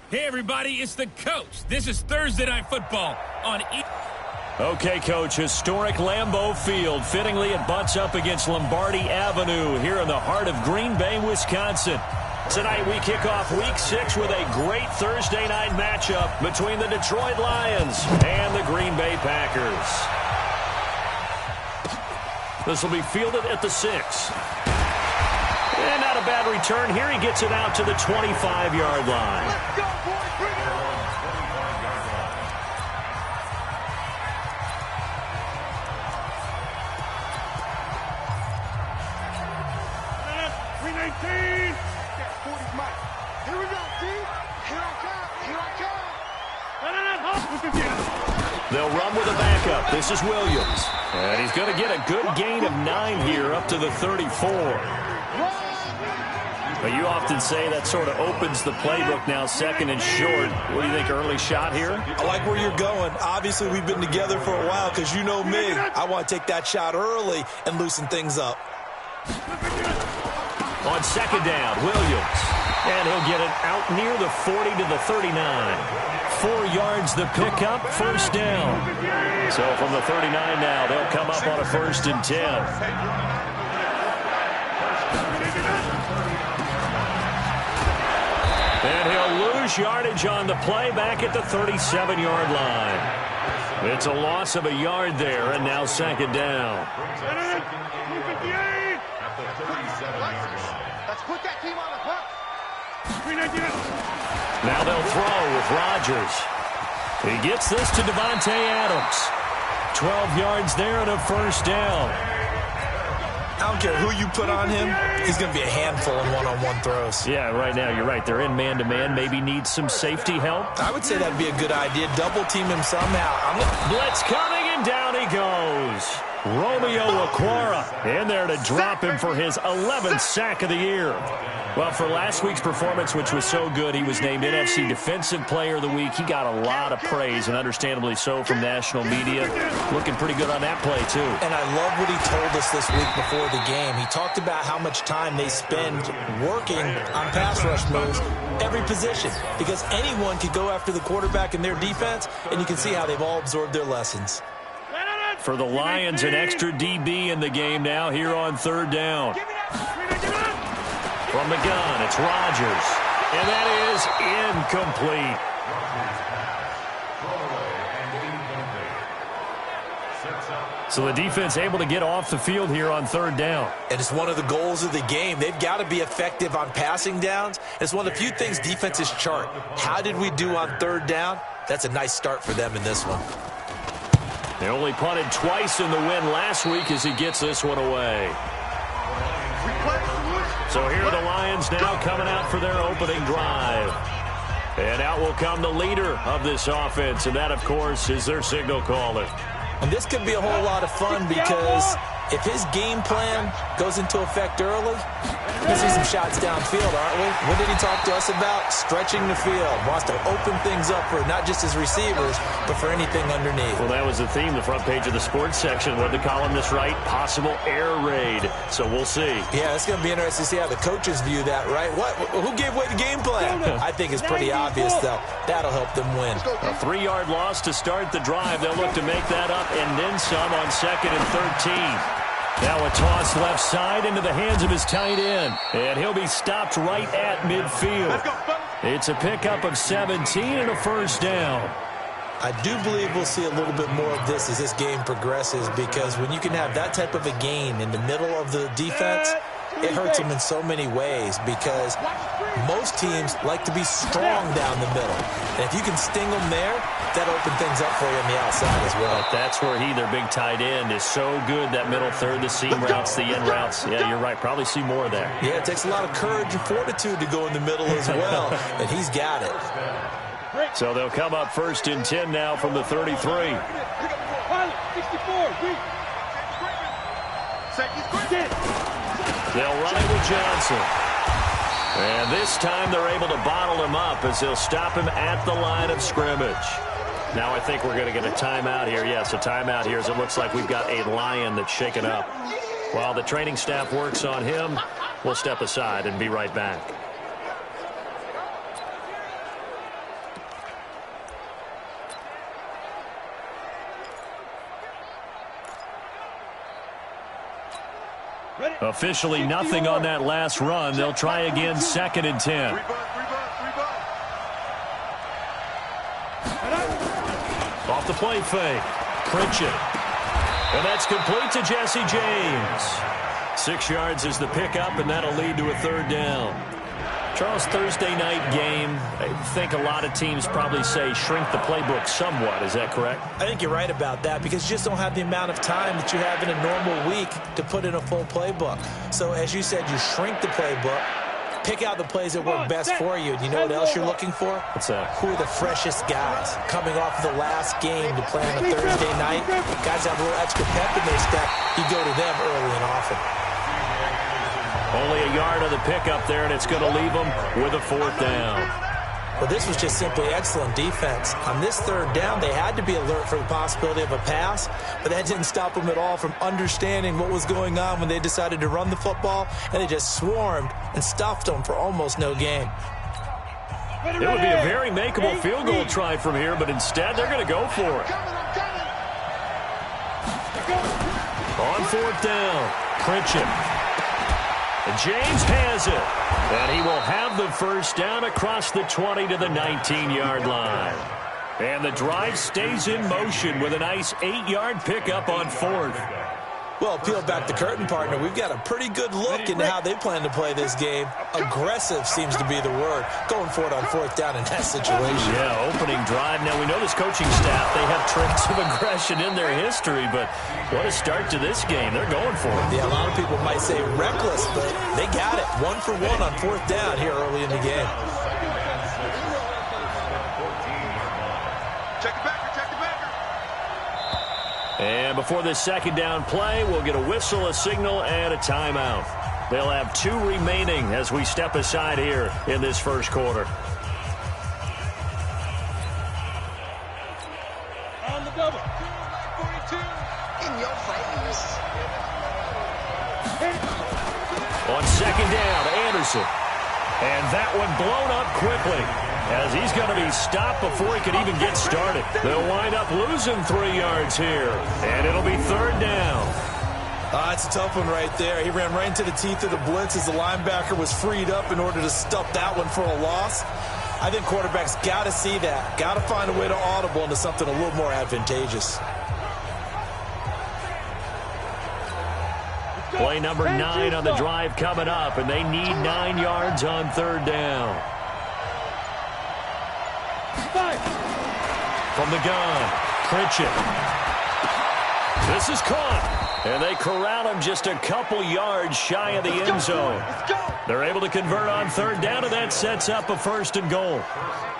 Hey, everybody, it's the coach. This is Thursday Night Football on Okay, Coach, historic Lambeau Field. Fittingly, it butts up against Lombardi Avenue here in the heart of Green Bay, Wisconsin. Tonight, we kick off Week 6 with a great Thursday night matchup between the Detroit Lions and the Green Bay Packers. This will be fielded at the 6. And not a bad return here. He gets it out to the 25-yard line. Let's go, boys. Bring it on. Here we go, D. Here I come. They'll run with a backup. This is Williams. And he's going to get a good gain of 9 here up to the 34. But you often say that sort of opens the playbook now, second and short. What do you think, early shot here? I like where you're going. Obviously, we've been together for a while because you know me. I want to take that shot early and loosen things up. On second down, Williams. And he'll get it out near the 40 to the 39. 4 yards the pickup, first down. So from the 39 now, they'll come up on a 1st and 10. And he'll lose yardage on the play back at the 37-yard line. It's a loss of a yard there, and now second down. Let's put that team on the clock. Now they'll throw with Rodgers. He gets this to Devontae Adams. 12 yards there and a first down. I don't care who you put on him. He's going to be a handful in one-on-one throws. Yeah, right now you're right. They're in man-to-man. Maybe need some safety help. I would say that'd be a good idea. Double team him somehow. Blitz coming, and down he goes. Romeo Okwara in there to drop him for his 11th sack of the year. Well, for last week's performance, which was so good, he was named NFC Defensive Player of the Week. He got a lot of praise, and understandably so, from national media. Looking pretty good on that play, too. And I love what he told us this week before the game. He talked about how much time they spend working on pass rush moves, every position, because anyone could go after the quarterback in their defense, and you can see how they've all absorbed their lessons. For the Lions, an extra DB in the game now here on third down. From the gun, it's Rodgers. And that is incomplete. So the defense able to get off the field here on third down. And it's one of the goals of the game. They've got to be effective on passing downs. It's one of the few things defenses chart. How did we do on third down? That's a nice start for them in this one. They only punted twice in the win last week as he gets this one away. So here are the Lions now coming out for their opening drive. And out will come the leader of this offense, and that, of course, is their signal caller. And this could be a whole lot of fun because if his game plan goes into effect early, we're going to see some shots downfield, aren't we? What did he talk to us about? Stretching the field. Wants to open things up for not just his receivers, but for anything underneath. Well, that was the theme, the front page of the sports section. What did the columnist write? Possible air raid. So we'll see. Yeah, it's going to be interesting to see how the coaches view that, right? Who gave away the game plan? I think it's pretty obvious, though. That'll help them win. A 3-yard loss to start the drive. They'll look to make that up and then some on 2nd and 13. Now a toss left side into the hands of his tight end. And he'll be stopped right at midfield. It's a pickup of 17 and a first down. I do believe we'll see a little bit more of this as this game progresses, because when you can have that type of a gain in the middle of the defense, it hurts them in so many ways, because most teams like to be strong down the middle. And if you can sting them there, that'll open things up for you on the outside as well. That's where their big tight end, is so good, that middle third, the seam routes, the in routes. Yeah, you're right. Probably see more of that. Yeah, it takes a lot of courage and fortitude to go in the middle as well, and he's got it. So they'll come up 1st and 10 now from the 33. They'll run it with Johnson. And this time they're able to bottle him up as they'll stop him at the line of scrimmage. Now I think we're going to get a timeout here. Yes, a timeout here, as it looks like we've got a Lion that's shaken up. While the training staff works on him, we'll step aside and be right back. Officially nothing on that last run. They'll try again, 2nd and 10. Off the play fake. Pritchett. And that's complete to Jesse James. 6 yards is the pickup, and that'll lead to a 3rd down. Charles, Thursday night game, I think a lot of teams probably say shrink the playbook somewhat. Is that correct? I think you're right about that because you just don't have the amount of time that you have in a normal week to put in a full playbook. So as you said, you shrink the playbook, pick out the plays that work best for you. And you know what else you're looking for? What's that? Who are the freshest guys coming off of the last game to play on a Thursday night? Guys have a little extra pep in their step. You go to them early and often. Only a yard of the pickup there, and it's going to leave them with a 4th down. Well, this was just simply excellent defense. On this 3rd down, they had to be alert for the possibility of a pass, but that didn't stop them at all from understanding what was going on when they decided to run the football, and they just swarmed and stuffed them for almost no gain. It would be a very makeable field goal try from here, but instead they're going to go for it. On 4th down, Pritchett. And James has it. And he will have the 1st down across the 20 to the 19-yard line. And the drive stays in motion with a nice 8-yard pickup on 4th. Well, peel back the curtain, partner. We've got a pretty good look into how they plan to play this game. Aggressive seems to be the word. Going for it on 4th down in that situation. Yeah, opening drive. Now, we know this coaching staff, they have traits of aggression in their history, but what a start to this game. They're going for it. Yeah, a lot of people might say reckless, but they got it. 1 for 1 on 4th down here early in the game. And before this 2nd down play, we'll get a whistle, a signal, and a timeout. They'll have 2 remaining as we step aside here in this 1st quarter. On the double. 42. In your face. On 2nd down, Anderson. And that one blown up quickly, as he's going to be stopped before he could even get started. They'll wind up losing 3 yards here, and it'll be 3rd down. It's a tough one right there. He ran right into the teeth of the blitz as the linebacker was freed up in order to stuff that one for a loss. I think quarterbacks got to see that. Got to find a way to audible into something a little more advantageous. Play number 9 on the drive coming up, and they need 9 yards on 3rd down. From the gun, Pritchett. This is caught, and they corral him just a couple yards shy of the end zone. They're able to convert on 3rd down, and that sets up a 1st and goal.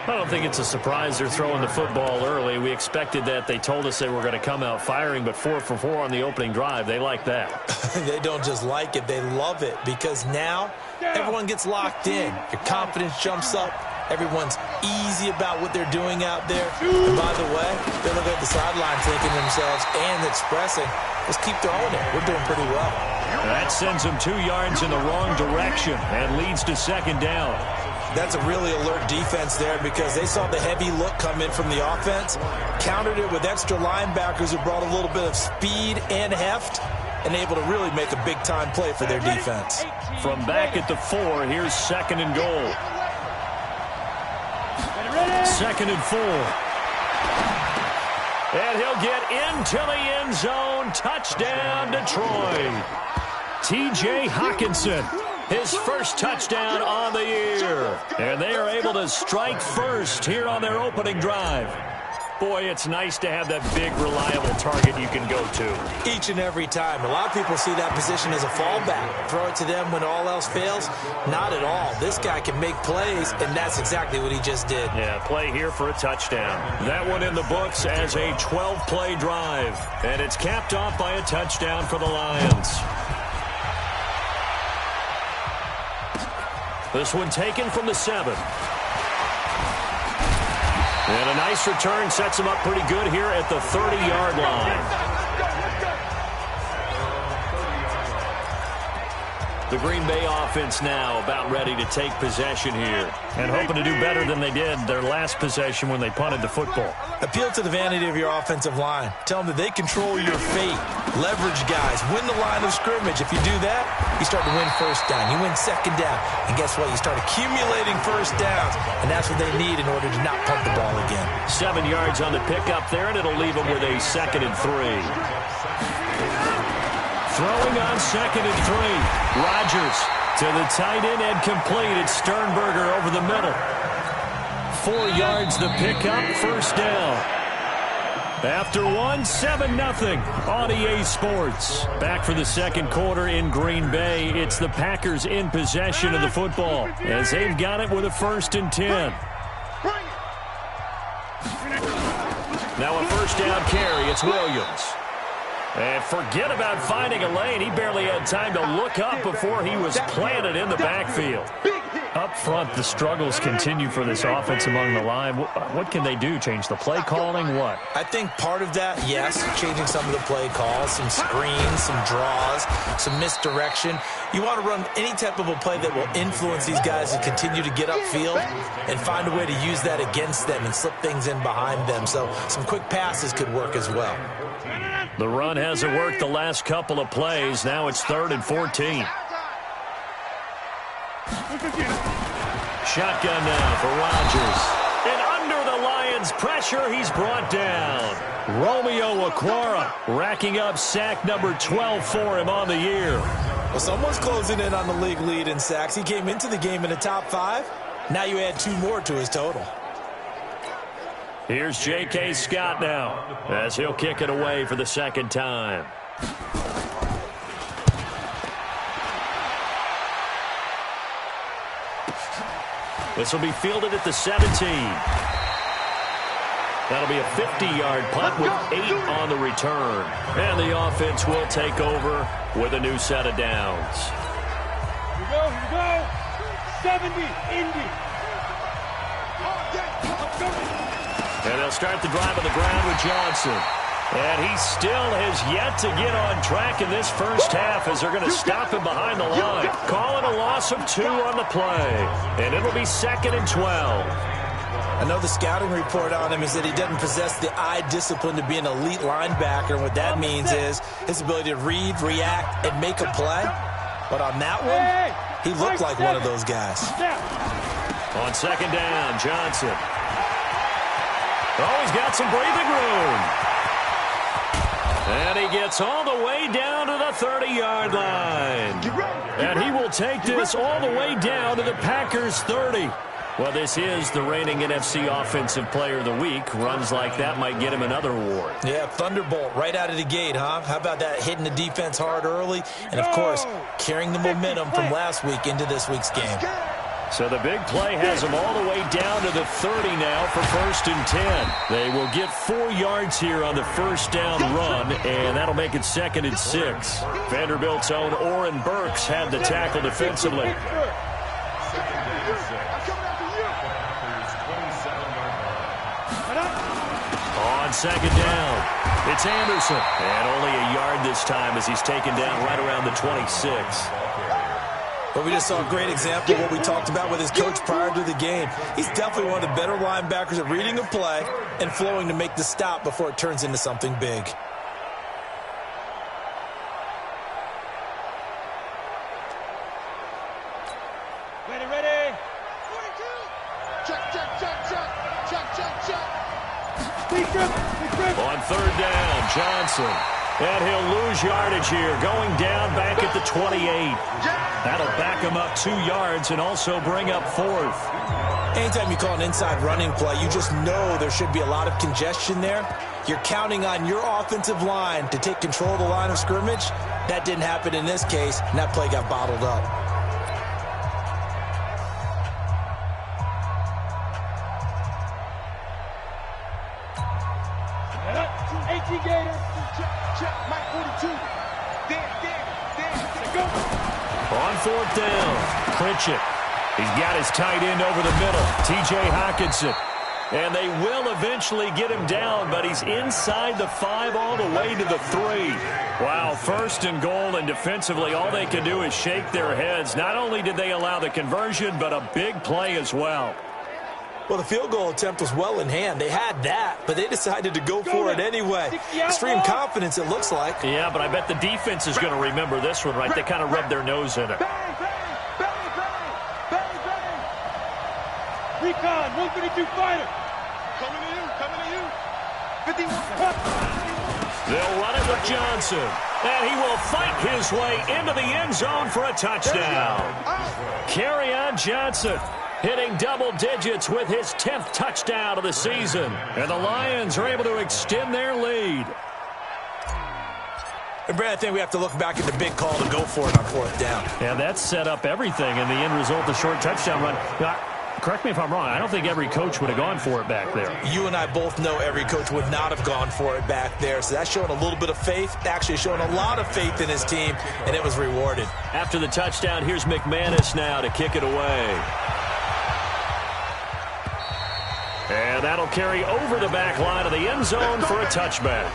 I don't think it's a surprise they're throwing the football early. We expected that. They told us they were going to come out firing, but 4 for 4 on the opening drive. They like that. They don't just like it. They love it because now everyone gets locked in. Your confidence jumps up. Everyone's easy about what they're doing out there. And by the way, they look at the sideline thinking to themselves and expressing, let's keep throwing it. We're doing pretty well. That sends them 2 yards in the wrong direction and leads to 2nd down. That's a really alert defense there because they saw the heavy look come in from the offense, countered it with extra linebackers who brought a little bit of speed and heft, and able to really make a big-time play for their defense. From back at the 4, here's 2nd and goal. 2nd and 4. And he'll get into the end zone. Touchdown, Detroit. T.J. Hawkinson, his 1st touchdown on the year. And they are able to strike first here on their opening drive. Boy, it's nice to have that big, reliable target you can go to. Each and every time. A lot of people see that position as a fallback. Throw it to them when all else fails. Not at all. This guy can make plays, and that's exactly what he just did. Yeah, play here for a touchdown. That one in the books as a 12-play drive. And it's capped off by a touchdown for the Lions. This one taken from the 7. And a nice return sets him up pretty good here at the 30-yard line. The Green Bay offense now about ready to take possession here and hoping to do better than they did their last possession when they punted the football. Appeal to the vanity of your offensive line. Tell them that they control your fate. Leverage guys. Win the line of scrimmage. If you do that, you start to win first down. You win second down. And guess what? You start accumulating first downs. And that's what they need in order to not punt the ball again. 7 yards on the pickup there, and it'll leave them with a 2nd and 3. Throwing on 2nd and 3. Rodgers to the tight end and complete. It's Sternberger over the middle. 4 yards the pickup, first down. After 7-0 on EA Sports. Back for the second quarter in Green Bay. It's the Packers in possession of the football as they've got it with a 1st and 10. Now a first down carry. It's Williams. And forget about finding a lane. He barely had time to look up before he was planted in the backfield. Up front, the struggles continue for this offense among the line. What can they do? Change the play calling? What? I think part of that, yes, changing some of the play calls, some screens, some draws, some misdirection. You want to run any type of a play that will influence these guys to continue to get upfield and find a way to use that against them and slip things in behind them. So some quick passes could work as well. The run hasn't worked the last couple of plays. Now it's 3rd and 14. Shotgun now for Rodgers. And under the Lions' pressure, he's brought down. Romeo Okwara racking up sack number 12 for him on the year. Well, someone's closing in on the league lead in sacks. He came into the game in the top 5. Now you add 2 more to his total. Here's J.K. Scott now as he'll kick it away for the 2nd time. This will be fielded at the 17. That'll be a 50-yard punt with 8 on the return. And the offense will take over with a new set of downs. Here we go. 70, Indy. And they'll start the drive on the ground with Johnson. And he still has yet to get on track in this first half as they're going to stop him behind the line. Calling a loss of 2 on the play. And it'll be 2nd and 12. I know the scouting report on him is that he doesn't possess the eye discipline to be an elite linebacker. And what that means is his ability to read, react, and make a play. But on that one, he looked like one of those guys. On 2nd down, Johnson. Oh, he's got some breathing room. And he gets all the way down to the 30-yard line. And he will take this all the way down to the Packers' 30. Well, this is the reigning NFC Offensive Player of the Week. Runs like that might get him another award. Yeah, Thunderbolt right out of the gate, huh? How about that, hitting the defense hard early? And, of course, carrying the momentum from last week into this week's game. So the big play has them all the way down to the 30 now for 1st and 10. They will get 4 yards here on the first down run, and that'll make it 2nd and 6. Vanderbilt's own Oren Burks had the tackle defensively. On 2nd down, it's Anderson. And only a yard this time as he's taken down right around the 26. But we just saw a great example of what we talked about with his coach prior to the game. He's definitely one of the better linebackers at reading a play and flowing to make the stop before it turns into something big. Ready. 42. Check. On 3rd down, Johnson. And he'll lose yardage here, going down back at the 28. That'll back him up 2 yards and also bring up 4th. Anytime you call an inside running play, you just know there should be a lot of congestion there. You're counting on your offensive line to take control of the line of scrimmage. That didn't happen in this case, and that play got bottled up. On 4th down, Pritchett. He's got his tight end over the middle, T.J. Hockenson. And they will eventually get him down, but he's inside the 5 all the way to the 3. Wow, 1st and goal, and defensively all they can do is shake their heads. Not only did they allow the conversion, but a big play as well. Well, the field goal attempt was well in hand. They had that, but they decided to go for it anyway. Extreme confidence, it looks like. Yeah, but I bet the defense is going to remember this one, right? They kind of rubbed their nose in it. Recon, 132 fighter. Coming to you. 51. They'll run it with Johnson. And he will fight his way into the end zone for a touchdown. Kerryon Johnson hitting double digits with his 10th touchdown of the season. And the Lions are able to extend their lead. And, Brad, I think we have to look back at the big call to go for it on 4th down. And that set up everything in the end result, the short touchdown run. Now, correct me if I'm wrong, I don't think every coach would have gone for it back there. You and I both know every coach would not have gone for it back there. So that's showing a little bit of faith, actually showing a lot of faith in his team, and it was rewarded. After the touchdown, here's McManus now to kick it away. And that'll carry over the back line of the end zone for a touchback.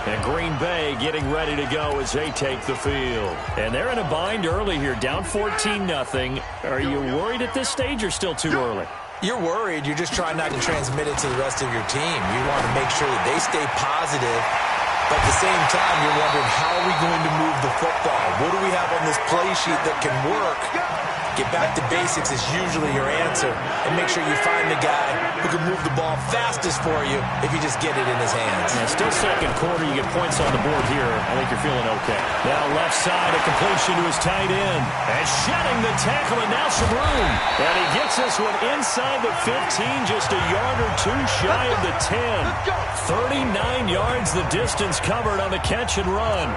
And Green Bay getting ready to go as they take the field. And they're in a bind early here, down 14-0. Are you worried at this stage or still too early? You're worried. You're just trying not to transmit it to the rest of your team. You want to make sure that they stay positive. But at the same time, you're wondering, how are we going to move the football? What do we have on this play sheet that can work? Get back to basics is usually your answer. And make sure you find the guy who can move the ball fastest for you if you just get it in his hands. Yeah, still second quarter. You get points on the board here. I think you're feeling okay. Now left side, a completion to his tight end. And shedding the tackle, and now some room. And he gets this one inside the 15, just a yard or two shy of the 10. 39 yards the distance covered on the catch and run.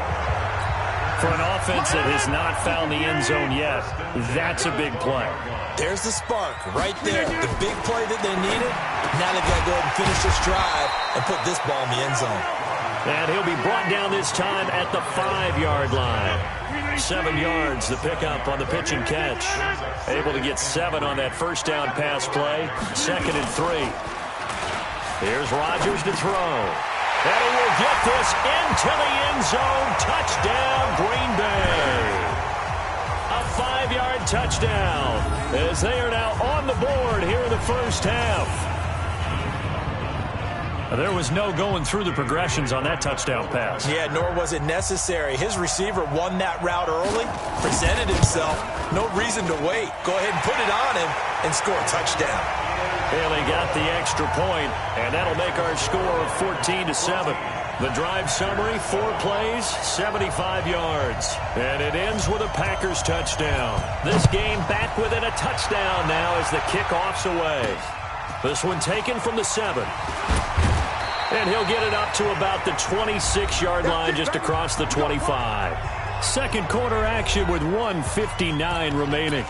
For an offense that has not found the end zone yet, that's a big play. There's the spark right there. The big play that they needed. Now they've got to go ahead and finish this drive and put this ball in the end zone. And he'll be brought down this time at the 5-yard line. 7 yards, the pickup on the pitch and catch. Able to get 7 on that first down pass play. 2nd and 3. Here's Rodgers to throw. And he will get this into the end zone. Touchdown, Green Bay. A 5-yard touchdown as they are now on the board here in the first half. There was no going through the progressions on that touchdown pass. Yeah, nor was it necessary. His receiver won that route early, presented himself. No reason to wait. Go ahead and put it on him and score a touchdown. Bailey got the extra point, and that'll make our score 14-7. The drive summary, 4 plays, 75 yards. And it ends with a Packers touchdown. This game back within a touchdown now as the kickoff's away. This one taken from the 7. And he'll get it up to about the 26-yard line just across the 25. Second quarter action with 1:59 remaining.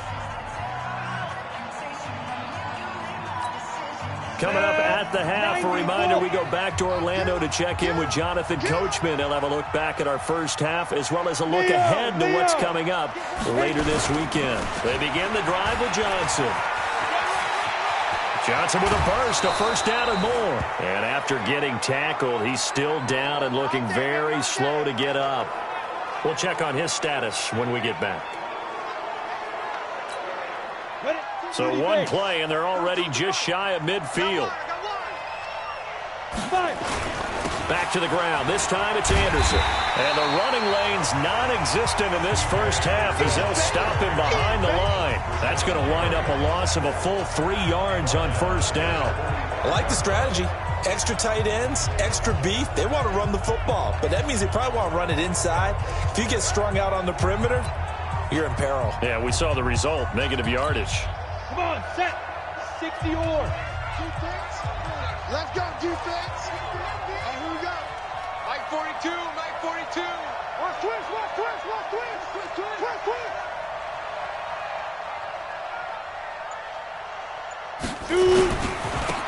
Coming up at the half, a reminder, we go back to Orlando to check in with Jonathan Coachman. He'll have a look back at our first half as well as a look ahead to what's coming up later this weekend. They begin the drive with Johnson. Johnson with a burst, a first down and more. And after getting tackled, he's still down and looking very slow to get up. We'll check on his status when we get back. So one play, and they're already just shy of midfield. Back to the ground. This time it's Anderson. And the running lane's non-existent in this first half as they'll stop him behind the line. That's going to wind up a loss of a full 3 yards on first down. I like the strategy. Extra tight ends, extra beef. They want to run the football, but that means they probably want to run it inside. If you get strung out on the perimeter, you're in peril. Yeah, we saw the result, negative yardage. Come on, set. 60 or. Defense. Let's go, defense. Here we go. Mike 42, Mike 42. Watch twist, watch twist, watch twist. Twist, twist, twist, twist.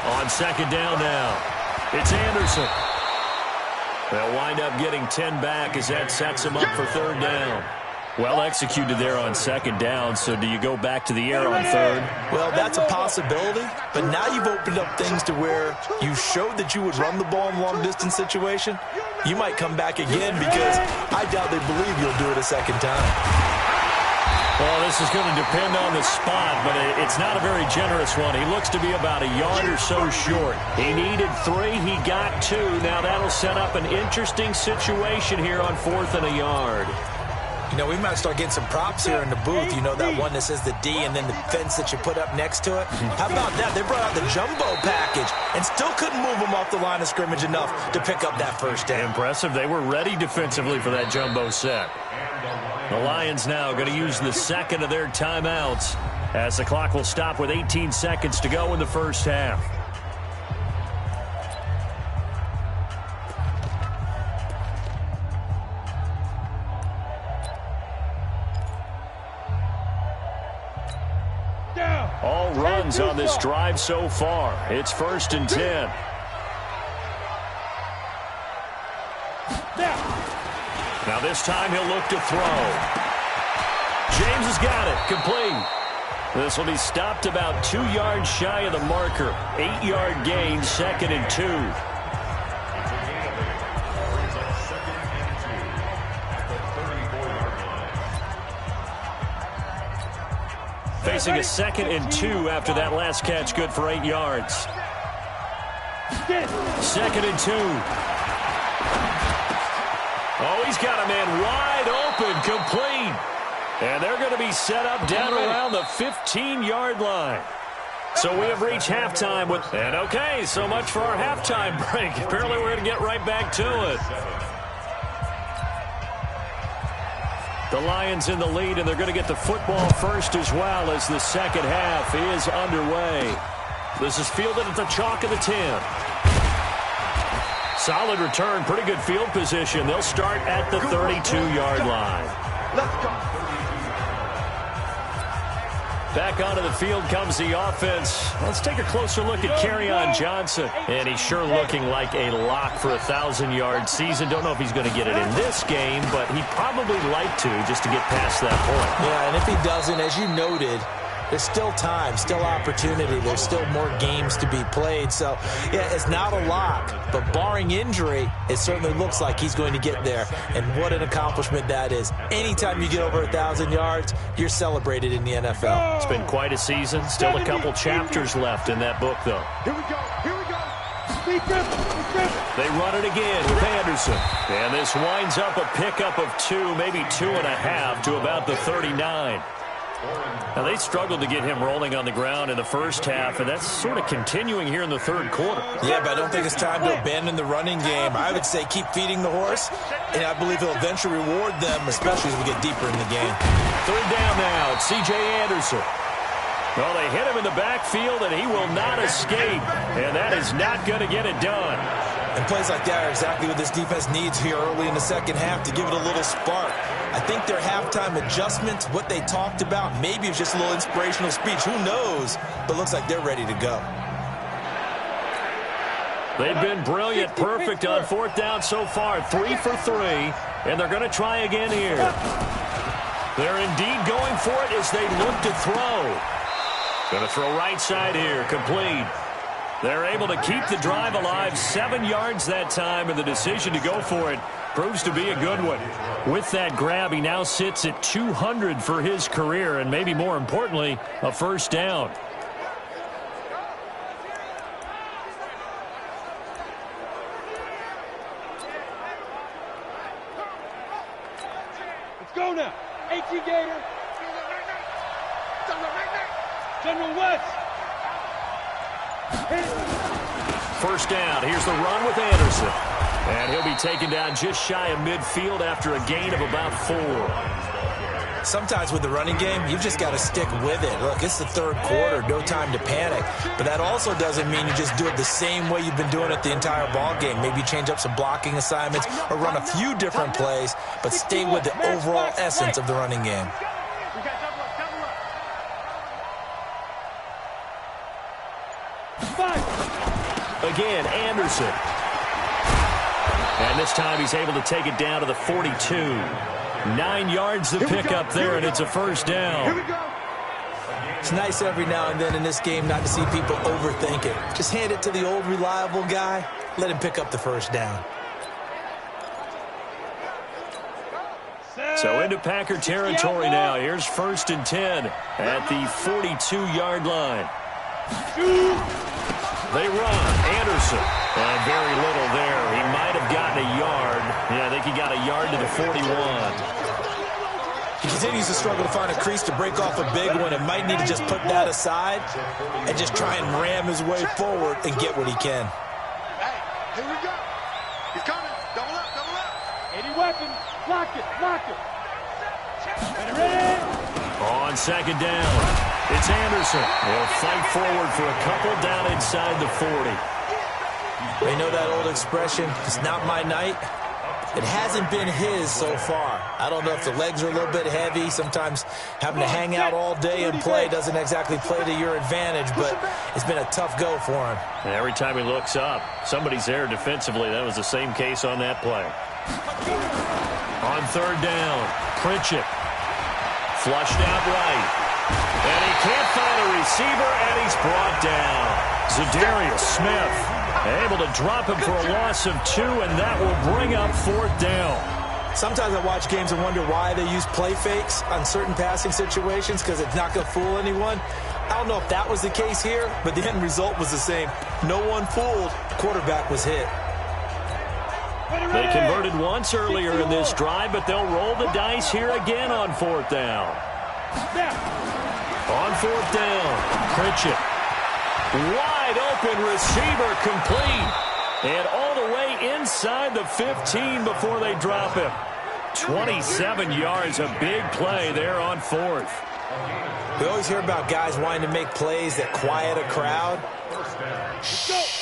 On second down now, it's Anderson. They'll wind up getting 10 back as that sets him up for third down. Well executed there on second down, so do you go back to the air on third? Well, that's a possibility, but now you've opened up things to where you showed that you would run the ball in long-distance situation. You might come back again because I doubt they believe you'll do it a second time. Well, this is going to depend on the spot, but it's not a very generous one. He looks to be about a yard or so short. He needed 3. He got 2. Now that'll set up an interesting situation here on 4th and a yard. You know, we might start getting some props here in the booth. You know, that one that says the D and then the fence that you put up next to it. How about that? They brought out the jumbo package and still couldn't move them off the line of scrimmage enough to pick up that first down. Impressive. They were ready defensively for that jumbo set. The Lions now going to use the second of their timeouts as the clock will stop with 18 seconds to go in the first half. All runs on this drive so far. It's 1st and 10. Now this time he'll look to throw. James has got it. Complete. This will be stopped about 2 yards shy of the marker. 8-yard gain, 2nd and 2. Facing a 2nd and 2 after that last catch, good for 8 yards. 2nd and 2. Oh, he's got a man wide open, complete. And they're going to be set up down around the 15-yard line. So we have reached halftime with, and okay, so much for our halftime break. Apparently we're going to get right back to it. The Lions in the lead, and they're going to get the football first as well as the second half is underway. This is fielded at the chalk of the 10. Solid return, pretty good field position. They'll start at the 32-yard line. Let's go. Back onto the field comes the offense. Let's take a closer look at Kerryon Johnson. And he's sure looking like a lock for a 1,000-yard season. Don't know if he's going to get it in this game, but he'd probably like to just to get past that point. Yeah, and if he doesn't, as you noted, there's still time, still opportunity. There's still more games to be played. So, yeah, it's not a lock, but barring injury, it certainly looks like he's going to get there. And what an accomplishment that is. Anytime you get over 1,000 yards, you're celebrated in the NFL. It's been quite a season. Still a couple chapters left in that book, though. Here we go. Here we go. They run it again with Anderson. And this winds up a pickup of 2, maybe 2.5 to about the 39. Now, they struggled to get him rolling on the ground in the first half, and that's sort of continuing here in the third quarter. Yeah, but I don't think it's time to abandon the running game. I would say keep feeding the horse, and I believe he'll eventually reward them, especially as we get deeper in the game. 3rd down now. It's C.J. Anderson. Well, they hit him in the backfield, and he will not escape, and that is not going to get it done. And plays like that are exactly what this defense needs here early in the second half to give it a little spark. I think their halftime adjustments, what they talked about, maybe it's just a little inspirational speech. Who knows? But looks like they're ready to go. They've been brilliant, perfect on 4th down so far. 3 for 3, and they're going to try again here. They're indeed going for it as they look to throw. Going to throw right side here, complete. They're able to keep the drive alive, 7 yards that time, and the decision to go for it proves to be a good one. With that grab, he now sits at 200 for his career, and maybe more importantly, a first down. Let's go now. 18 Gator. General West. First down. Here's the run with Anderson. And he'll be taken down just shy of midfield after a gain of about 4. Sometimes with the running game, you've just got to stick with it. Look, it's the third quarter, no time to panic. But that also doesn't mean you just do it the same way you've been doing it the entire ball game. Maybe change up some blocking assignments or run a few different plays, but stay with the overall essence of the running game. Again, Anderson. And this time he's able to take it down to the 42. 9 yards to pick up there, and it's a first down. Here we go. It's nice every now and then in this game not to see people overthink it. Just hand it to the old reliable guy. Let him pick up the first down. So into Packer territory now. Here's 1st and 10 at the 42-yard line. They run. Anderson. And very little there. He might have gotten a yard. Yeah, I think he got a yard to the 41. He continues to struggle to find a crease to break off a big one and might need to just put that aside and just try and ram his way forward and get what he can. Hey, here we go. He's coming. Double up, double up. 80 weapon. Lock it, lock it. Ready? On 2nd down, it's Anderson. He'll fight forward for a couple down inside the 40. They know that old expression, it's not my night. It hasn't been his so far. I don't know if the legs are a little bit heavy. Sometimes having to hang out all day and play doesn't exactly play to your advantage, but it's been a tough go for him. And every time he looks up, somebody's there defensively. That was the same case on that play. On 3rd down, Pritchett. Flushed out right. And he can't find a receiver, and he's brought down. Za'Darius Smith able to drop him for a loss of 2, and that will bring up 4th down. Sometimes I watch games and wonder why they use play fakes on certain passing situations because it's not going to fool anyone. I don't know if that was the case here, but the end result was the same. No one fooled. The quarterback was hit. They converted once earlier in this drive, but they'll roll the dice here again on 4th down. On 4th down, Pritchett. Wide open receiver complete. And all the way inside the 15 before they drop him. 27 yards, a big play there on 4th. We always hear about guys wanting to make plays that quiet a crowd.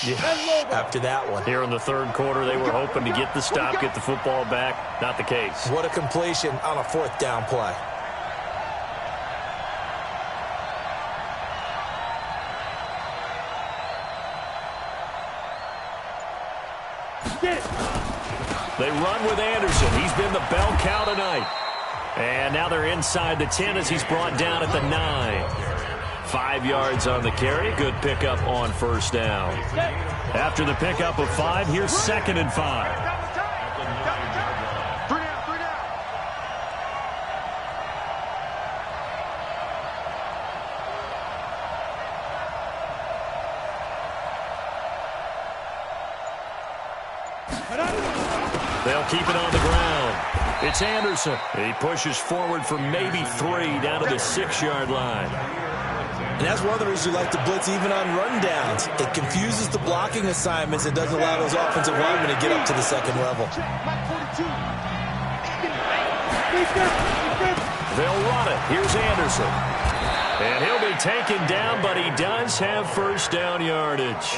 Yeah, after that one. Here in the 3rd quarter, they were hoping to get the stop, get the football back. Not the case. What a completion on a 4th down play. They run with Anderson. He's been the bell cow tonight. And now they're inside the 10 as he's brought down at the 9. 5 yards on the carry. Good pickup on 1st down. After the pickup of 5, here's 2nd and 5. They'll keep it on the ground. It's Anderson. He pushes forward for maybe 3 down to the 6-yard line. And that's one of the reasons you like to blitz even on rundowns. It confuses the blocking assignments and doesn't allow those offensive linemen to get up to the 2nd level. They'll run it. Here's Anderson. And he'll be taken down, but he does have 1st down yardage.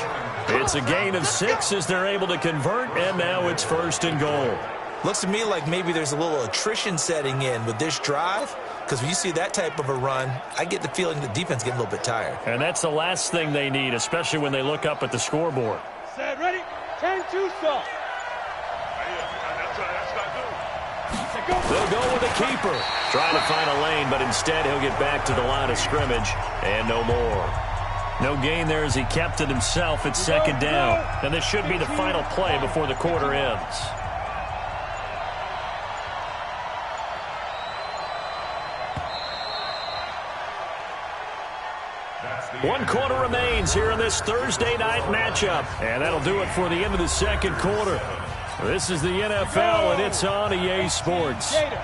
It's a gain of 6 as they're able to convert, and now it's 1st and goal. Looks to me like maybe there's a little attrition setting in with this drive, because when you see that type of a run, I get the feeling the defense getting a little bit tired. And that's the last thing they need, especially when they look up at the scoreboard. Set, ready, 10-2, so. They'll go with the keeper. Trying to find a lane, but instead he'll get back to the line of scrimmage, and no more. No gain there as he kept it himself at 2nd down. And this should be the final play before the quarter ends. One quarter remains here in this Thursday night matchup. And that'll do it for the end of the 2nd quarter. This is the NFL, and it's on EA Sports. Under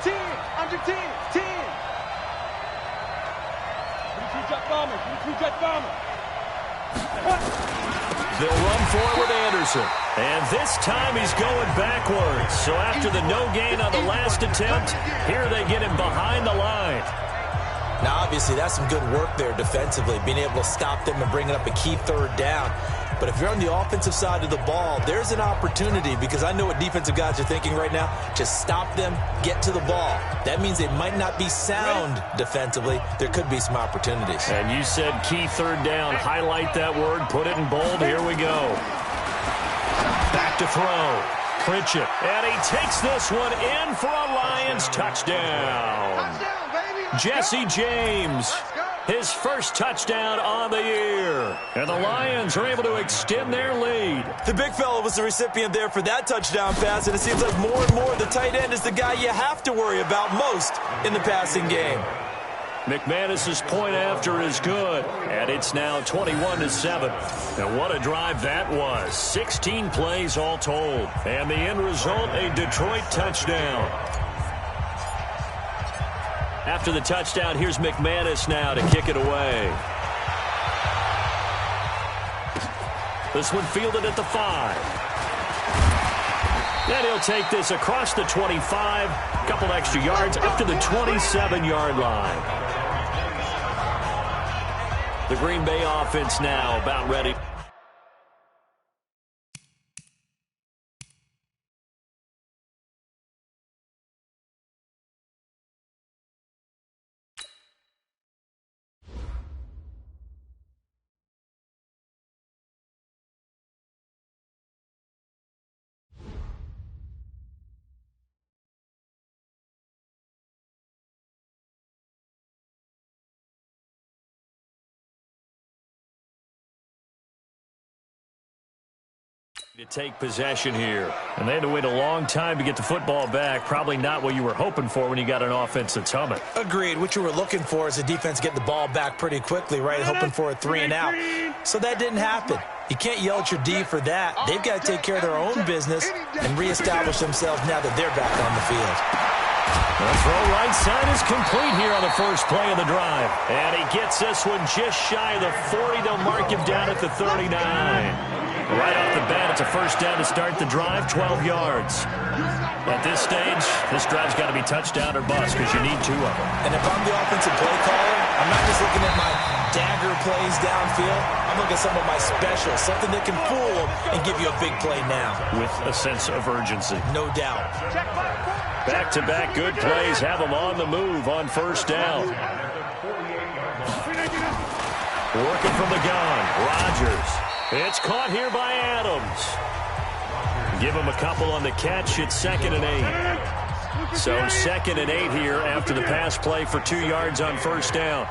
10, under 10, 10. They'll run forward with Anderson. And this time he's going backwards. So after the no gain on the last attempt, here they get him behind the line. Now, obviously, that's some good work there defensively, being able to stop them and bringing up a key 3rd down. But if you're on the offensive side of the ball, there's an opportunity, because I know what defensive guys are thinking right now. Just stop them, get to the ball. That means they might not be sound defensively. There could be some opportunities. And you said key 3rd down. Highlight that word. Put it in bold. Here we go. Back to throw. Pritchett. And he takes this one in for a Lions touchdown. Jesse James, his first touchdown on the year. And the Lions are able to extend their lead. The big fella was the recipient there for that touchdown pass, and it seems like more and more the tight end is the guy you have to worry about most in the passing game. McManus's point after is good, and it's now 21-7. And what a drive that was. 16 plays all told. And the end result, a Detroit touchdown. After the touchdown, here's McManus now to kick it away. This one fielded at the 5. Then he'll take this across the 25, a couple extra yards up to the 27-yard line. The Green Bay offense now about ready. To take possession here. And they had to wait a long time to get the football back. Probably not what you were hoping for when you got an offense that's humming. Agreed. What you were looking for is the defense get the ball back pretty quickly, right? Hoping for a 3 and out. So that didn't happen. You can't yell at your D for that. They've got to take care of their own business and reestablish themselves now that they're back on the field. The throw right side is complete here on the first play of the drive. And he gets this one just shy of the 40. They'll mark him down at the 39. Right off the bat, it's a first down to start the drive, 12 yards. At this stage, this drive's got to be touchdown or bust because you need 2 of them. And if I'm the offensive play caller, I'm not just looking at my dagger plays downfield. I'm looking at some of my specials, something that can fool them and give you a big play now. With a sense of urgency. No doubt. Back-to-back good plays have them on the move on first down. Working from the gun, Rodgers. It's caught here by Adams. Give him a couple on the catch. It's 2nd and 8. So 2nd and 8 here after the pass play for 2 yards on first down.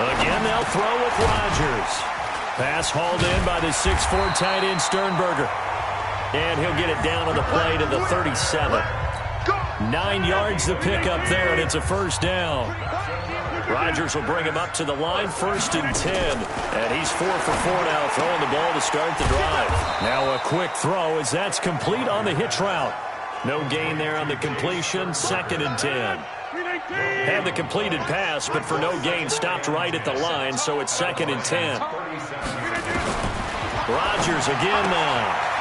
Again, they'll throw with Rodgers. Pass hauled in by the 6'4" tight end Sternberger. And he'll get it down on the play to the 37. 9 yards to pick up there, and it's a first down. Rodgers will bring him up to the line, 1st and 10. And he's 4 for 4 now, throwing the ball to start the drive. Now a quick throw as that's complete on the hitch route. No gain there on the completion, 2nd and 10. Had the completed pass, but for no gain, stopped right at the line, so it's 2nd and 10. Rodgers again now.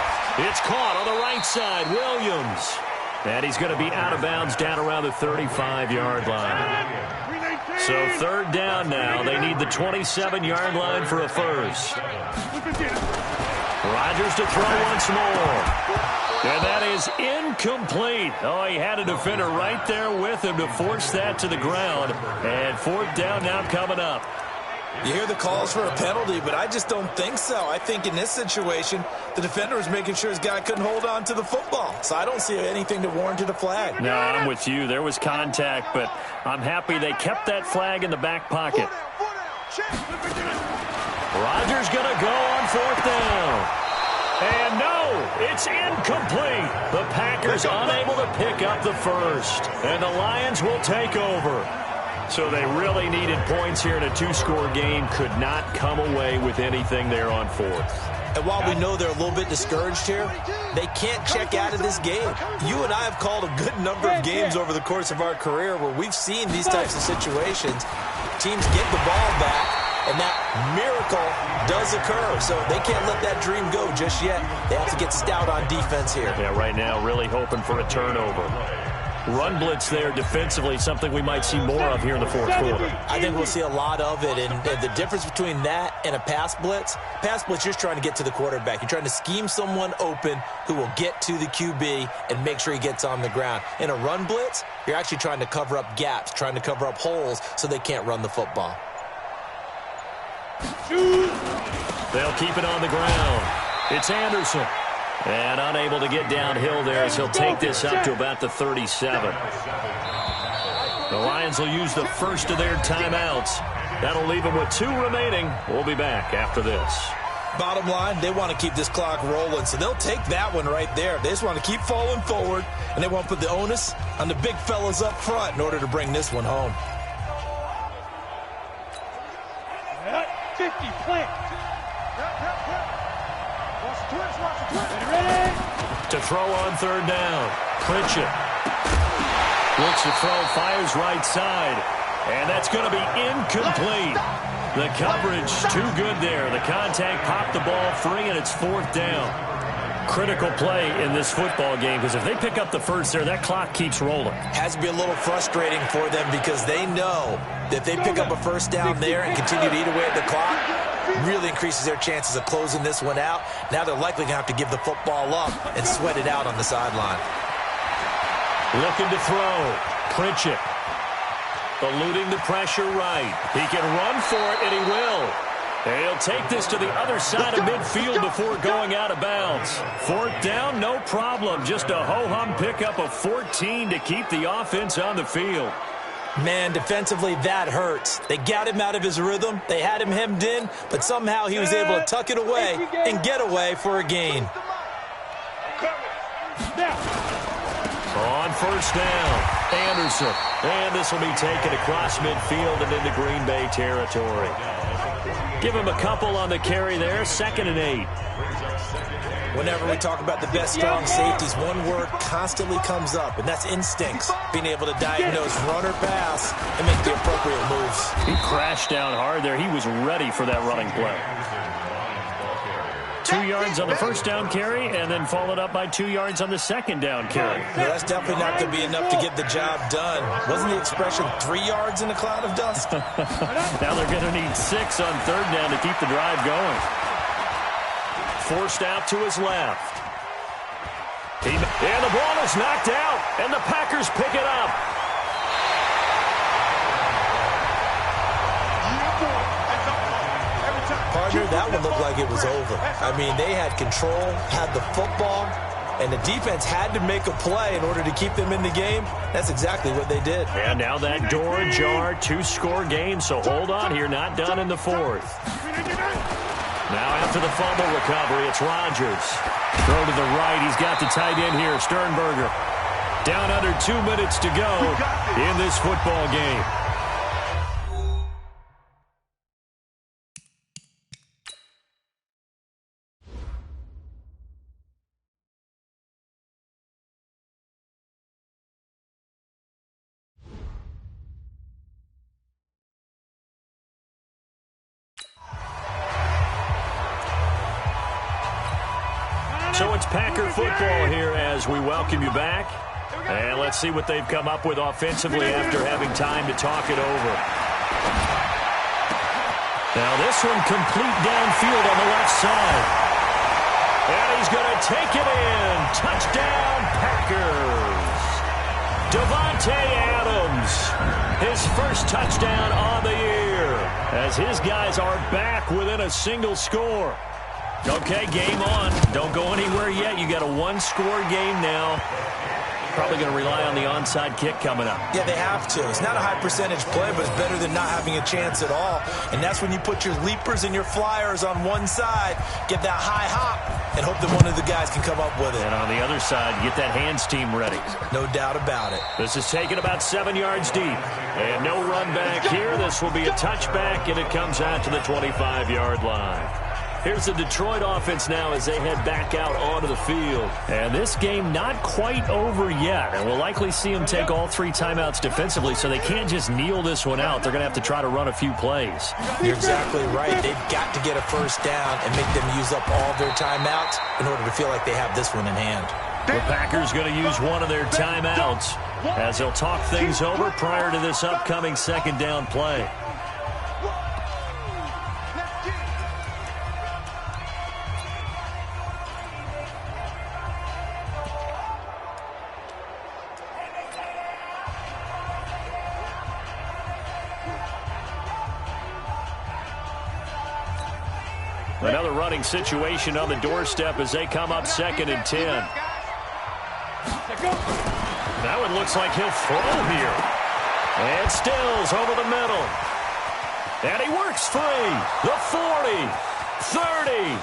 It's caught on the right side, Williams. And he's going to be out of bounds down around the 35-yard line. So 3rd down now. They need the 27-yard line for a first. Rodgers to throw once more. And that is incomplete. Oh, he had a defender right there with him to force that to the ground. And 4th down now coming up. You hear the calls for a penalty, but I just don't think so. I think in this situation, the defender was making sure his guy couldn't hold on to the football. So I don't see anything to warrant a flag. No, I'm with you. There was contact, but I'm happy they kept that flag in the back pocket. Rodgers going to go on 4th down. And no, it's incomplete. The Packers unable to pick up the first. And the Lions will take over. So they really needed points here in a 2-score game. Could not come away with anything there on 4th. And while we know they're a little bit discouraged here, they can't check out of this game. You and I have called a good number of games over the course of our career where we've seen these types of situations. Teams get the ball back, and that miracle does occur. So they can't let that dream go just yet. They have to get stout on defense here. Yeah, right now really hoping for a turnover. Run blitz there defensively, something we might see more of here in the 4th quarter. I think we'll see a lot of it, and the difference between that and a pass blitz, you're just trying to get to the quarterback. You're trying to scheme someone open who will get to the QB and make sure he gets on the ground. In a run blitz, you're actually trying to cover up gaps, trying to cover up holes so they can't run the football. They'll keep it on the ground. It's Anderson. And unable to get downhill there as he'll take this up to about the 37. The Lions will use the first of their timeouts. That'll leave them with 2 remaining. We'll be back after this. Bottom line, they want to keep this clock rolling, so they'll take that one right there. They just want to keep falling forward, and they want to put the onus on the big fellas up front in order to bring this one home. 50, plant. Ready? To throw on third down. Pritchett looks to throw, fires right side. And that's going to be incomplete. The coverage too good there. The contact popped the ball free, and it's 4th down. Critical play in this football game, because if they pick up the first there, that clock keeps rolling. Has to be a little frustrating for them because they know that if they pick up a first down there and continue to eat away at the clock, really increases their chances of closing this one out. Now they're likely going to have to give the football up and sweat it out on the sideline. Looking to throw. Pritchett. Eluding the pressure right. He can run for it, and he will. And he'll take this to the other side of midfield before going out of bounds. 4th down, no problem. Just a ho-hum pickup of 14 to keep the offense on the field. Man, defensively, that hurts. They got him out of his rhythm. They had him hemmed in, but somehow he was able to tuck it away and get away for a gain. On first down, Anderson. And this will be taken across midfield and into Green Bay territory. Give him a couple on the carry there, 2nd and 8. Whenever we talk about the best strong safeties, one word constantly comes up, and that's instincts. Being able to diagnose run or pass and make the appropriate moves. He crashed down hard there. He was ready for that running play. 2 yards on the first down carry, and then followed up by 2 yards on the second down carry. No, that's definitely not going to be enough to get the job done. Wasn't the expression 3 yards in a cloud of dust? Now they're going to need 6 on third down to keep the drive going. Forced out to his left. And the ball is knocked out, and the Packers pick it up. Partner, that one looked like it was over. I mean, they had control, had the football, and the defense had to make a play in order to keep them in the game. That's exactly what they did. And now that door ajar, 2-score game, so hold on here, not done in the 4th. Now after the fumble recovery, it's Rodgers. Throw to the right, he's got the tight end here, Sternberger. Down under 2 minutes to go in this football game. So it's Packer football here as we welcome you back. And let's see what they've come up with offensively after having time to talk it over. Now this one complete downfield on the left side. And he's going to take it in. Touchdown, Packers. Davante Adams, his first touchdown on the year, as his guys are back within a single score. Okay, game on. Don't go anywhere yet. You got a 1-score game now. Probably going to rely on the onside kick coming up. Yeah, they have to. It's not a high percentage play, but it's better than not having a chance at all. And that's when you put your leapers and your flyers on one side, get that high hop, and hope that one of the guys can come up with it. And on the other side, get that hands team ready. No doubt about it. This is taken about 7 yards deep. And no run back here. This will be a touchback, and it comes out to the 25-yard line. Here's the Detroit offense now as they head back out onto the field. And this game not quite over yet. And we'll likely see them take all 3 timeouts defensively, so they can't just kneel this one out. They're going to have to try to run a few plays. You're exactly right. They've got to get a first down and make them use up all their timeouts in order to feel like they have this one in hand. The Packers going to use one of their timeouts as they'll talk things over prior to this upcoming second down play. Another running situation on the doorstep as they come up 2nd and 10. That one looks like he'll throw here. And Stills over the middle. And he works free. The 40, 30,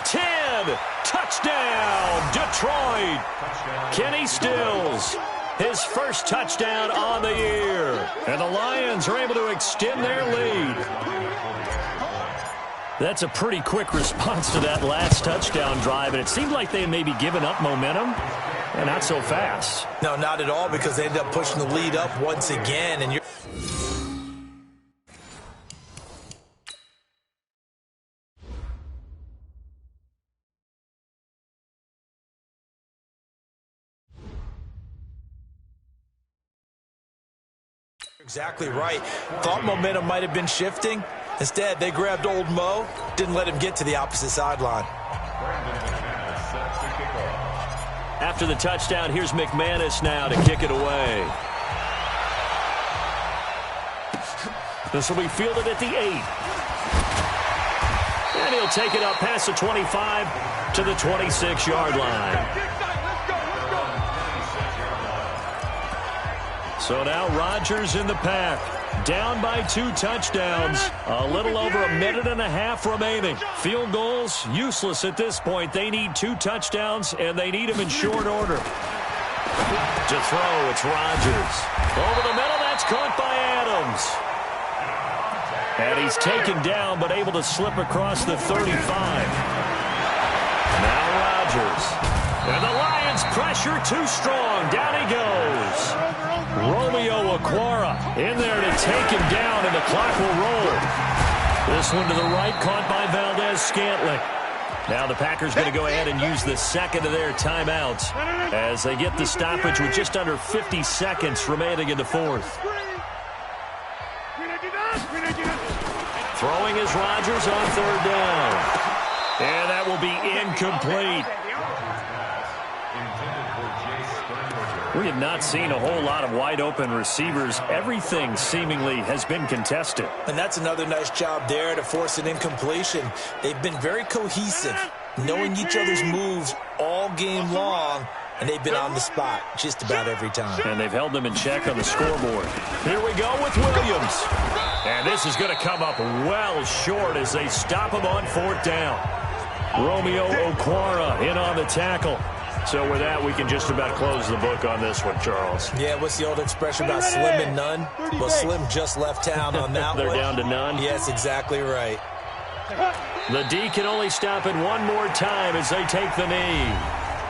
10. Touchdown, Detroit. Kenny Stills, his first touchdown on the year. And the Lions are able to extend their lead. That's a pretty quick response to that last touchdown drive, and it seemed like they had maybe given up momentum. And not so fast. No, not at all, because they ended up pushing the lead up once again. And you're exactly right. Thought momentum might have been shifting. Instead, they grabbed old Mo, didn't let him get to the opposite sideline. After the touchdown, here's McManus now to kick it away. This will be fielded at the 8. And he'll take it up past the 25 to the 26-yard line. So now Rodgers in the pack. Down by 2 touchdowns. A little over a minute and a half remaining. Field goals, useless at this point. They need 2 touchdowns, and they need them in short order. To throw, it's Rodgers. Over the middle, that's caught by Adams. And he's taken down, but able to slip across the 35. Now Rodgers. And the Lions pressure too strong. Down he goes. Romeo Okwara in there to take him down, and the clock will roll. This one to the right, caught by Valdez-Scantling. Now the Packers going to go ahead and use the second of their timeouts as they get the stoppage with just under 50 seconds remaining in the 4th. Throwing is Rodgers on 3rd down. And that will be incomplete. We have not seen a whole lot of wide-open receivers. Everything seemingly has been contested. And that's another nice job there to force an incompletion. They've been very cohesive, knowing each other's moves all game long, and they've been on the spot just about every time. And they've held them in check on the scoreboard. Here we go with Williams. And this is going to come up well short as they stop him on 4th down. Romeo Okwara in on the tackle. So with that, we can just about close the book on this one, Charles. Yeah, what's the old expression about slim and none? Well, Slim just left town on that They're one. down to none? Yes, exactly right. The D can only stop it one more time as they take the knee.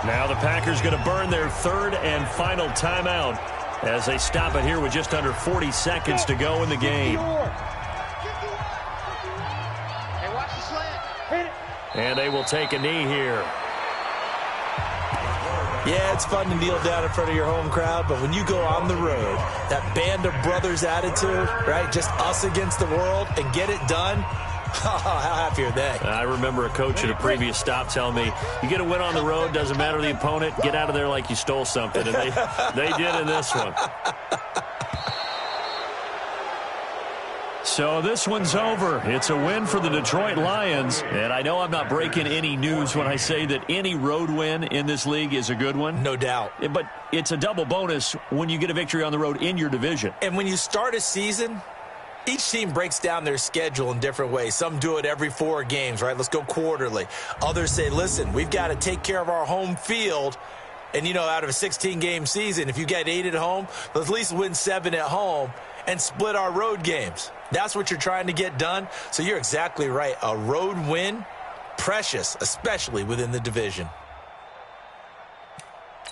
Now the Packers going to burn their 3rd and final timeout as they stop it here with just under 40 seconds to go in the game. And they will take a knee here. Yeah, it's fun to kneel down in front of your home crowd, but when you go on the road, that band of brothers attitude, right, just us against the world, and get it done, how happy are they? I remember a coach at a previous stop telling me, you get a win on the road, doesn't matter the opponent, get out of there like you stole something, and they did in this one. So this one's over. It's a win for the Detroit Lions. And I know I'm not breaking any news when I say that any road win in this league is a good one. No doubt. But it's a double bonus when you get a victory on the road in your division. And when you start a season, each team breaks down their schedule in different ways. Some do it every 4 games, right? Let's go quarterly. Others say, listen, we've got to take care of our home field. And, you know, out of a 16-game season, if you get 8 at home, let's at least win 7 at home and split our road games. That's what you're trying to get done. So you're exactly right. A road win, precious, especially within the division.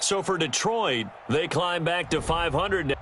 So for Detroit, they climb back to 500.